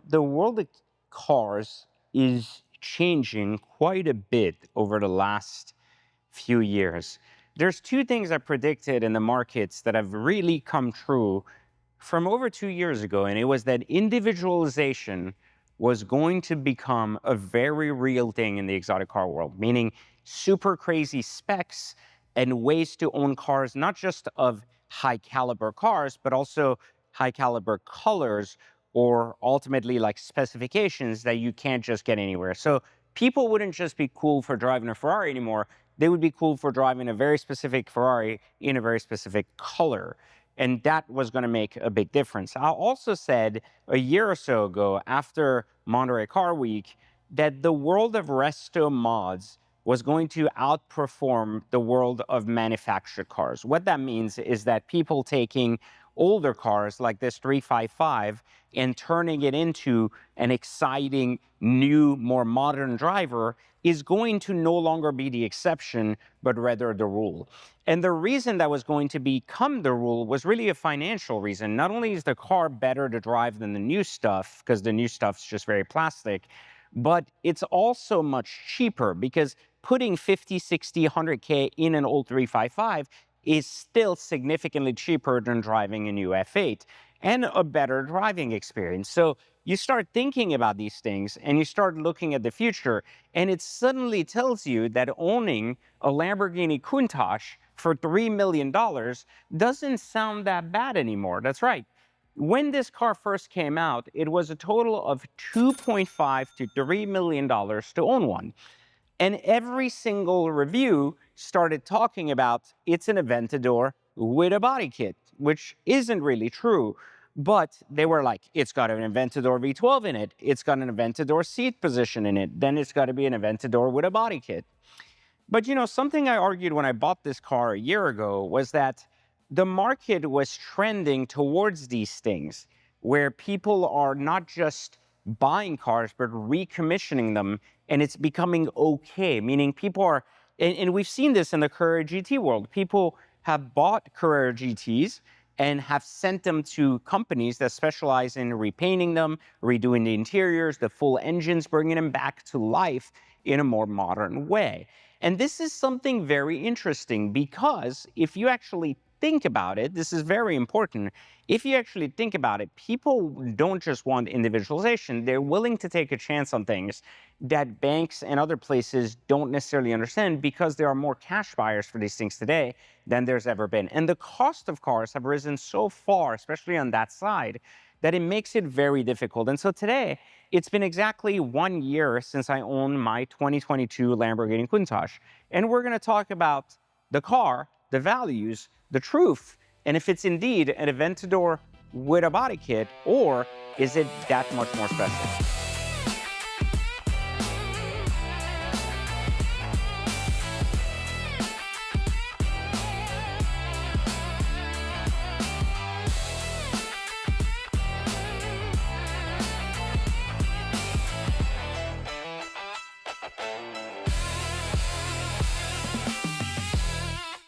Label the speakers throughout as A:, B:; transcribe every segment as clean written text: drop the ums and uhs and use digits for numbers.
A: The world of cars is changing quite a bit over the last few years. There's two things I predicted in the markets that have really come true from over 2 years ago, and it was that individualization was going to become a very real thing in the exotic car world, meaning super crazy specs and ways to own cars, not just of high caliber cars, but also high caliber colors or ultimately like specifications that you can't just get anywhere. So people wouldn't just be cool for driving a Ferrari anymore. They would be cool for driving a very specific Ferrari in a very specific color. And that was going to make a big difference. I also said a year or so ago, after Monterey Car Week, that the world of resto mods was going to outperform the world of manufactured cars. What that means is that people taking older cars like this 355 and turning it into an exciting, new, more modern driver is going to no longer be the exception, but rather the rule. And the reason that was going to become the rule was really a financial reason. Not only is the car better to drive than the new stuff, because the new stuff's just very plastic, but it's also much cheaper because putting 50, 60, 100K in an old 355 is still significantly cheaper than driving a new F8 and a better driving experience. So you start thinking about these things and you start looking at the future, and it suddenly tells you that owning a Lamborghini Countach for $3 million doesn't sound that bad anymore. That's right. When this car first came out, it was a total of $2.5 to $3 million to own one. And every single review started talking about it's an Aventador with a body kit, which isn't really true. But they were like, it's got an Aventador V12 in it. It's got an Aventador seat position in it. Then it's got to be an Aventador with a body kit. But something I argued when I bought this car a year ago was that the market was trending towards these things where people are not just buying cars, but recommissioning them, and it's becoming okay, meaning people are, and we've seen this in the Carrera GT world. People have bought Carrera GTs and have sent them to companies that specialize in repainting them, redoing the interiors, the full engines, bringing them back to life in a more modern way. And this is something very interesting because if you actually think about it, this is very important. If you actually think about it, people don't just want individualization. They're willing to take a chance on things that banks and other places don't necessarily understand because there are more cash buyers for these things today than there's ever been. And the cost of cars have risen so far, especially on that side, that it makes it very difficult. And so today, it's been exactly 1 year since I owned my 2022 Lamborghini Countach. And we're going to talk about the car, the values, the truth, and if it's indeed an Aventador with a body kit, or is it that much more special?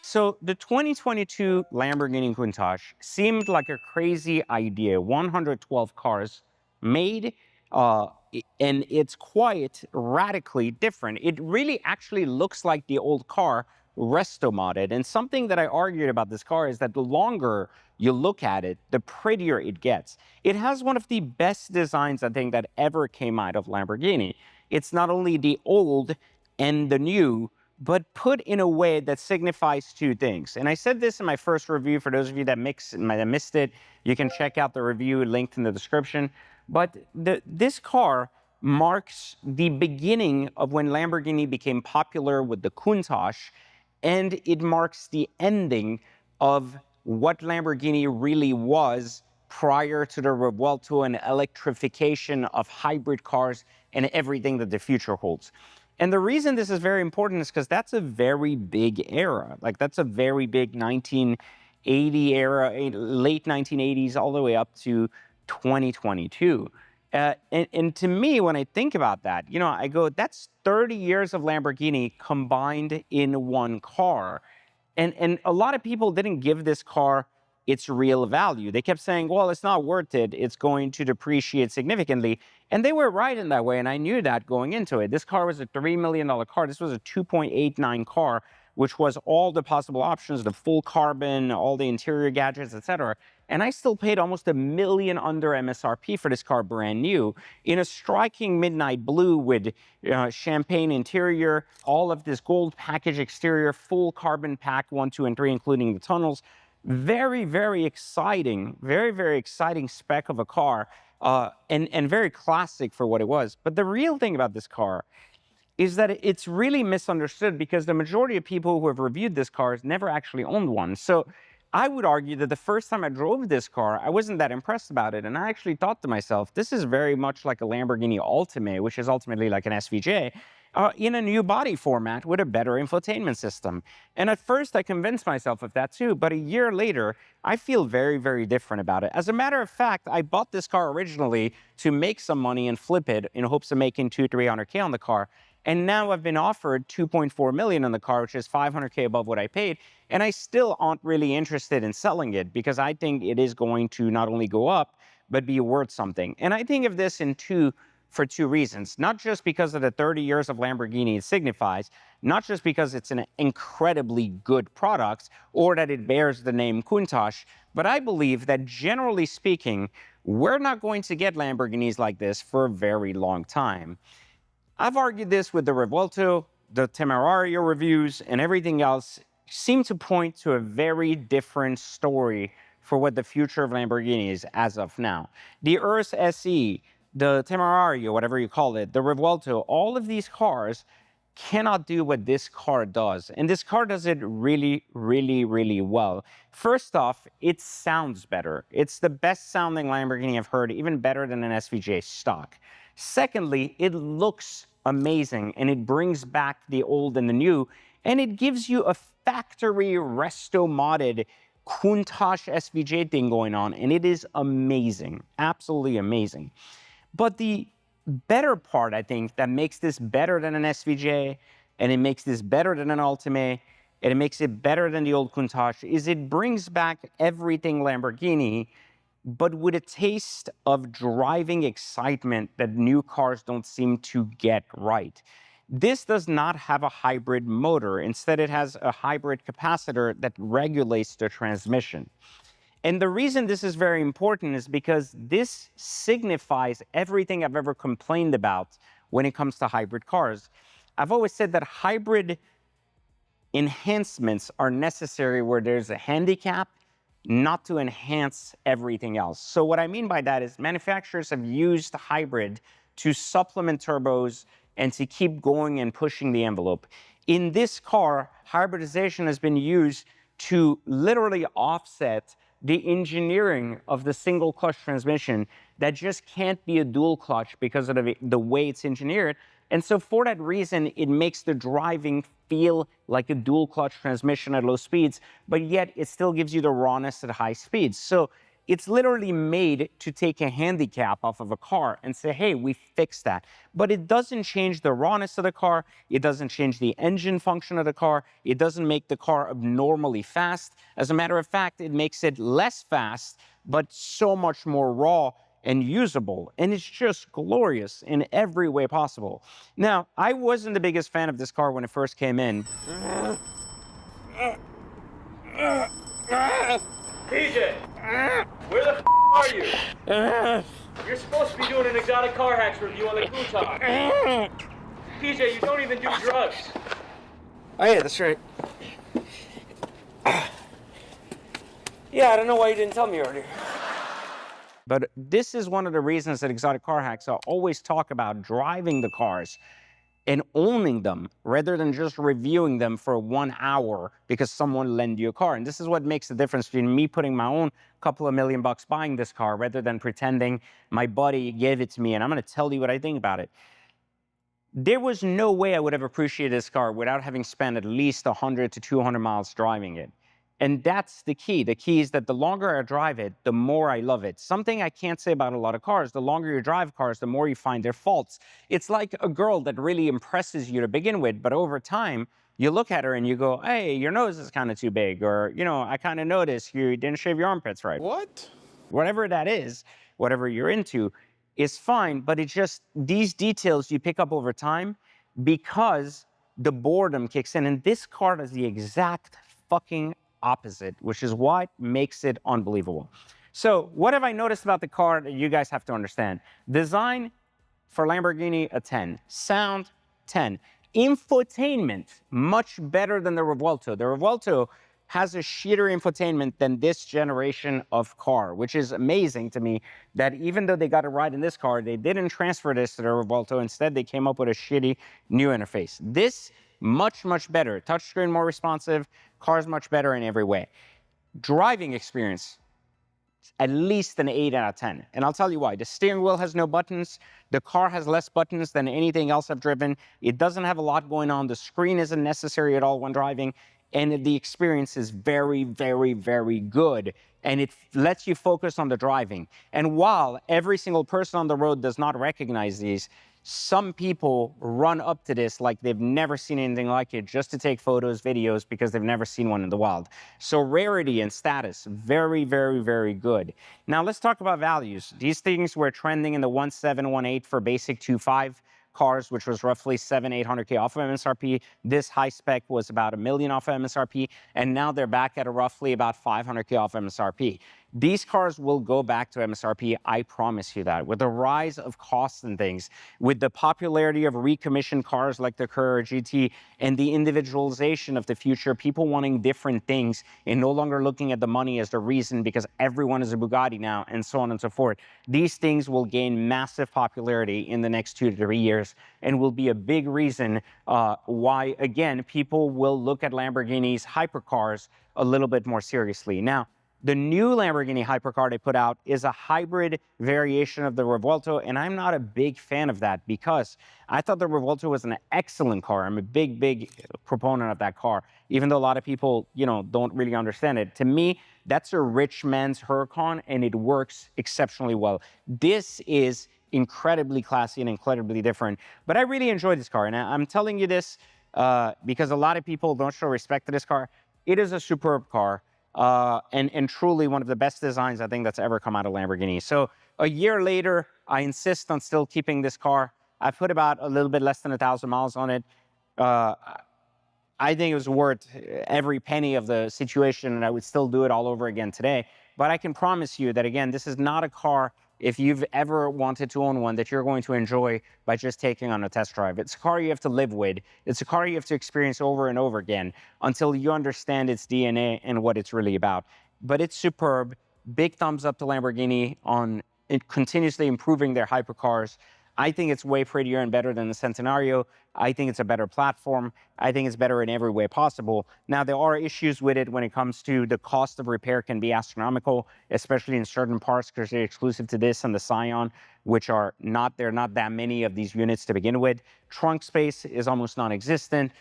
A: So the 2022 Lamborghini Countach seemed like a crazy idea. 112 cars made, and it's quite radically different. It really actually looks like the old car resto modded. And something that I argued about this car is that the longer you look at it, the prettier it gets. It has one of the best designs, I think, that ever came out of Lamborghini. It's not only the old and the new, but put in a way that signifies two things. And I said this in my first review. For those of you that missed it, you can check out the review linked in the description. But this car marks the beginning of when Lamborghini became popular with the Countach, and it marks the ending of what Lamborghini really was prior to the Revuelto and electrification of hybrid cars and everything that the future holds. And the reason this is very important is because that's a very big era. Like, that's a very big 1980 era, late 1980s, all the way up to 2022. And to me, when I think about that, I go, that's 30 years of Lamborghini combined in one car. And a lot of people didn't give this car its real value. They kept saying, well, it's not worth it. It's going to depreciate significantly. And they were right in that way. And I knew that going into it. This car was a $3 million car. This was a 2.89 car, which was all the possible options, the full carbon, all the interior gadgets, etc. And I still paid almost $1 million under MSRP for this car brand new in a striking midnight blue with champagne interior, all of this gold package exterior, full carbon pack 1, 2, and 3, including the tunnels. Very, very exciting, very, very exciting spec of a car, and very classic for what it was. But the real thing about this car is that it's really misunderstood because the majority of people who have reviewed this car has never actually owned one. So I would argue that the first time I drove this car, I wasn't that impressed about it. And I actually thought to myself, this is very much like a Lamborghini Ultimate, which is ultimately like an SVJ, in a new body format with a better infotainment system. And at first I convinced myself of that too, but a year later, I feel very, very different about it. As a matter of fact, I bought this car originally to make some money and flip it in hopes of making 200-300K on the car. And now I've been offered 2.4 million on the car, which is 500K above what I paid. And I still aren't really interested in selling it because I think it is going to not only go up, but be worth something. And I think of this for two reasons. Not just because of the 30 years of Lamborghini it signifies, not just because it's an incredibly good product or that it bears the name Countach, but I believe that generally speaking, we're not going to get Lamborghinis like this for a very long time. I've argued this with the Revuelto, the Temerario reviews, and everything else seem to point to a very different story for what the future of Lamborghini is as of now. The Urus SE, the Temerario, whatever you call it, the Revuelto, all of these cars cannot do what this car does. And this car does it really, really, really well. First off, it sounds better. It's the best sounding Lamborghini I've heard, even better than an SVJ stock. Secondly, it looks amazing and it brings back the old and the new, and it gives you a factory resto modded Countach SVJ thing going on, and it is amazing, absolutely amazing. But the better part, I think, that makes this better than an SVJ, and it makes this better than an Ultimate, and it makes it better than the old Countach, is it brings back everything Lamborghini, but with a taste of driving excitement that new cars don't seem to get right. This does not have a hybrid motor. Instead, it has a hybrid capacitor that regulates the transmission. And the reason this is very important is because this signifies everything I've ever complained about when it comes to hybrid cars. I've always said that hybrid enhancements are necessary where there's a handicap, not to enhance everything else. So what I mean by that is manufacturers have used hybrid to supplement turbos and to keep going and pushing the envelope. In this car, hybridization has been used to literally offset the engineering of the single clutch transmission that just can't be a dual clutch because of the way it's engineered. And so for that reason, it makes the driving feel like a dual clutch transmission at low speeds, but yet it still gives you the rawness at high speeds. So it's literally made to take a handicap off of a car and say, hey, we fixed that. But it doesn't change the rawness of the car. It doesn't change the engine function of the car. It doesn't make the car abnormally fast. As a matter of fact, it makes it less fast, but so much more raw and usable, and it's just glorious in every way possible. Now, I wasn't the biggest fan of this car when it first came in.
B: PJ, where the are you? You're supposed to be doing an exotic car hacks review on the Countach. PJ, you don't even do drugs.
C: Oh yeah, that's right. Yeah, I don't know why you didn't tell me earlier.
A: But this is one of the reasons that Exotic Car Hacks always talk about driving the cars and owning them rather than just reviewing them for 1 hour because someone lent you a car. And this is what makes the difference between me putting my own couple of $1 million buying this car rather than pretending my buddy gave it to me and I'm gonna tell you what I think about it. There was no way I would have appreciated this car without having spent at least 100 to 200 miles driving it. And that's the key. The key is that the longer I drive it, the more I love it. Something I can't say about a lot of cars. The longer you drive cars, the more you find their faults. It's like a girl that really impresses you to begin with, but over time, You look at her and you go, hey, your nose is kind of too big, or, I kind of noticed you didn't shave your armpits right.
D: What?
A: Whatever that is, whatever you're into, is fine, but it's just these details you pick up over time because the boredom kicks in. And this car does the exact fucking opposite, which is what makes it unbelievable. So what have I noticed about the car that you guys have to understand? Design for Lamborghini, a 10. Sound, 10. Infotainment, much better than the Revuelto. The Revuelto has a shittier infotainment than this generation of car, which is amazing to me that even though they got it right in this car, they didn't transfer this to the Revuelto. Instead, they came up with a shitty new interface. This, much, much better. Touchscreen more responsive, car's much better in every way. Driving experience, at least an 8 out of 10. And I'll tell you why. The steering wheel has no buttons. The car has less buttons than anything else I've driven. It doesn't have a lot going on. The screen isn't necessary at all when driving. And the experience is very, very, very good. And it lets you focus on the driving. And while every single person on the road does not recognize these, some people run up to this like they've never seen anything like it just to take photos, videos, because they've never seen one in the wild. So rarity and status, very, very, very good. Now let's talk about values. These things were trending in the 1.7, 1.8 for basic 2.5 cars, which was roughly 700-800K off of MSRP. This high spec was about $1 million off of MSRP, and now they're back at a roughly about 500K off MSRP. These cars will go back to MSRP, I promise you that. With the rise of costs and things, with the popularity of recommissioned cars like the Courier GT, and the individualization of the future, people wanting different things and no longer looking at the money as the reason because everyone is a Bugatti now, and so on and so forth. These things will gain massive popularity in the next 2 to 3 years and will be a big reason why, again, people will look at Lamborghini's hypercars a little bit more seriously. Now, the new Lamborghini hypercar they put out is a hybrid variation of the Revuelto, and I'm not a big fan of that because I thought the Revuelto was an excellent car. I'm a big, big proponent of that car, even though a lot of people, don't really understand it. To me, that's a rich man's Huracan, and it works exceptionally well. This is incredibly classy and incredibly different, but I really enjoy this car, and I'm telling you this because a lot of people don't show respect to this car. It is a superb car. And truly one of the best designs I think that's ever come out of Lamborghini. So a year later, I insist on still keeping this car. I put about a little bit less than 1,000 miles on it. I think it was worth every penny of the situation, and I would still do it all over again today. But I can promise you that, again, this is not a car, if you've ever wanted to own one, that you're going to enjoy by just taking on a test drive. It's a car you have to live with. It's a car you have to experience over and over again until you understand its DNA and what it's really about. But it's superb. Big thumbs up to Lamborghini on continuously improving their hypercars. I think it's way prettier and better than the Centenario. I think it's a better platform. I think it's better in every way possible. Now, there are issues with it when it comes to the cost of repair can be astronomical, especially in certain parts because they're exclusive to this and the Scion, which are not that many of these units to begin with. Trunk space is almost non-existent,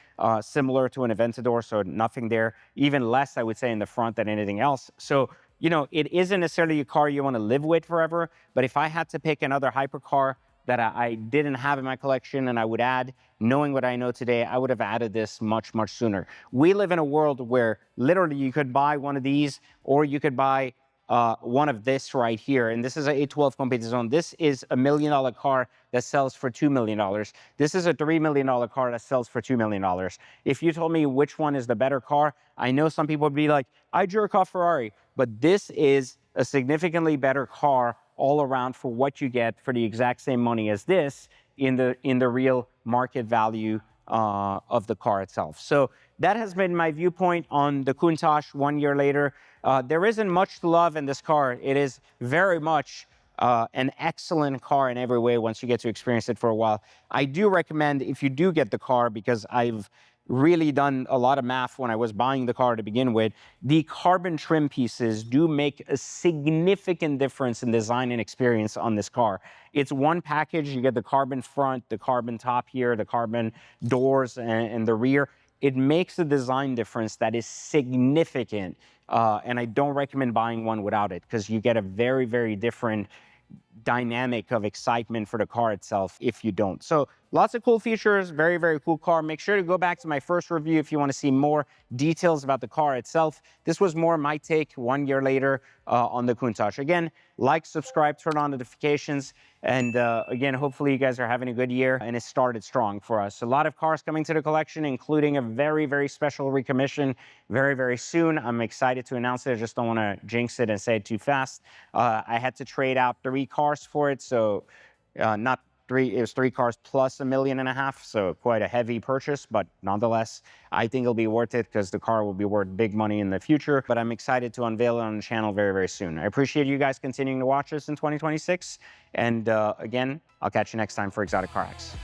A: similar to an Aventador, so nothing there. Even less, I would say, in the front than anything else. So, it isn't necessarily a car you want to live with forever, but if I had to pick another hypercar that I didn't have in my collection and I would add, knowing what I know today, I would have added this much, much sooner. We live in a world where literally you could buy one of these or you could buy one of this right here. And this is a 812 Competizione. This is $1 million car that sells for $2 million. This is a $3 million car that sells for $2 million. If you told me which one is the better car, I know some people would be like, I jerk off Ferrari, but this is a significantly better car all around for what you get for the exact same money as this in the real market value of the car itself. So that has been my viewpoint on the Countach 1 year later. There isn't much to love in this car. It is very much an excellent car in every way once you get to experience it for a while. I do recommend, if you do get the car, because I've really done a lot of math when I was buying the car to begin with, the carbon trim pieces do make a significant difference in design and experience on this car. It's one package. You get the carbon front, the carbon top here, the carbon doors, and the rear. It makes a design difference that is significant, and I don't recommend buying one without it because you get a very, very different dynamic of excitement for the car itself if you don't. So lots of cool features, very, very cool car. Make sure to go back to my first review if you want to see more details about the car itself. This was more my take 1 year later on the Countach. Again, like, subscribe, turn on notifications. And again, hopefully you guys are having a good year, and it started strong for us. A lot of cars coming to the collection, including a very, very special recommission very, very soon. I'm excited to announce it. I just don't want to jinx it and say it too fast. I had to trade out 3 cars for it, so not 3, it was 3 cars plus $1.5 million, so quite a heavy purchase, but nonetheless, I think it'll be worth it because the car will be worth big money in the future, but I'm excited to unveil it on the channel very, very soon. I appreciate you guys continuing to watch us in 2026, and again, I'll catch you next time for Exotic Car Hacks.